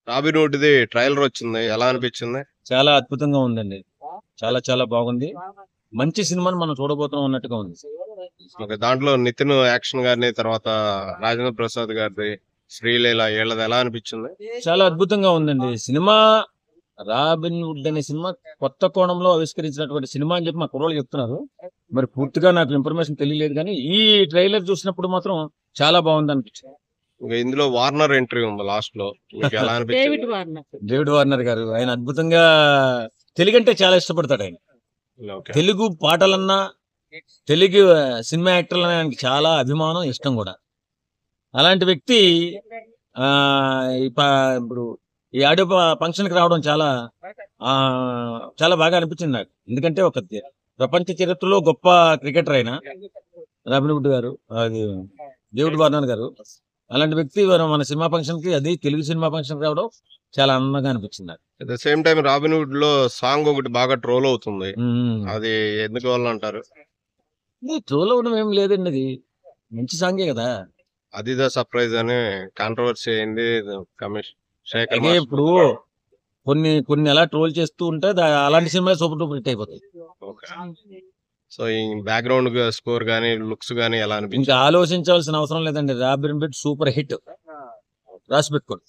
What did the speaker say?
Robin Hood the trailer వచ్చింది. ఎలా అనిపించింది? చాలా అద్భుతంగా ఉందండి. చాలా చాలా బాగుంది. మంచి సినిమాని మనం చూడబోతున్నాం అన్నట్టుగా ఉంది. ఓకే. దాంట్లో నితిన్ యాక్షన్ గారిని, తర్వాత రాజేంద్ర ప్రసాద్ గారిది, శ్రీలీల వీళ్ళది ఎలా అనిపించింది? చాలా అద్భుతంగా ఉందండి. సినిమా 'రాబిన్‌హుడ్' అనే సినిమా కొత్త కోణంలో ఆవిష్కరించినటువంటి సినిమా అని చెప్పి మా కుర్రోళ్ళు చెప్తున్నారు. మరి పూర్తిగా నాకు ఇన్ఫర్మేషన్ తెలియలేదు కానీ ఈ ట్రైలర్ చూసినప్పుడు మాత్రం చాలా బాగుందనిపించింది. ఇంకా ఇందులో వార్నర్ ఎంట్రీ ఉంది లాస్ట్ లో. మీకు ఎలా అనిపించింది? డేవిడ్ వార్నర్ గారు ఆయన అద్భుతంగా తెలుగంటే చాలా ఇష్టపడతాడు ఆయన. ఓకే. తెలుగు పాటలన్నా తెలుగు సినిమా యాక్టర్లన్నా ఆయనకి చాలా అభిమానం, ఇష్టం కూడా. అలాంటి వ్యక్తి ఆ ఇప్పుడు ఈ ఆడియో ఫంక్షన్కి రావడం చాలా చాలా బాగా అనిపించింది నాకు. ఎందుకంటే ఒక ప్రపంచ చరిత్రలో గొప్ప క్రికెటర్ అయిన రాబిన్‌హుడ్ గారు, అది డేవిడ్ వార్నర్ గారు, అలాంటి వ్యక్తి మన సినిమా ఫంక్షన్ కి, అది తెలుగు సినిమా ఫంక్షన్ కి రావడం చాలా ఆనందంగా అనిపించింది నాకు. At the same time Robin Hood లో సాంగ్ ఒకటి బాగా ట్రోల్ అవుతుంది. అది ఎందుకు వల్ల అంటారు? ట్రోల్ అవడం ఏం లేదండి, అది మంచి సాంగే కదా. అది ద సర్ప్రైజ్ అని కాంట్రవర్సీ అయింది. శేఖర్ అలాగే ఇప్పుడు కొన్ని కొన్ని అలా ట్రోల్ చేస్తూ ఉంటే అలాంటి సినిమా సూపర్ డూపర్ హిట్ అయిపోతాయి. సో ఈ బ్యాక్గ్రౌండ్ స్కోర్ గానీ, లుక్స్ గానీ ఎలా అనిపించింది? ఇంకా ఆలోచించాల్సిన అవసరం లేదండి. రాబిన్‌హుడ్ సూపర్ హిట్, రాసి పెట్టుకోండి.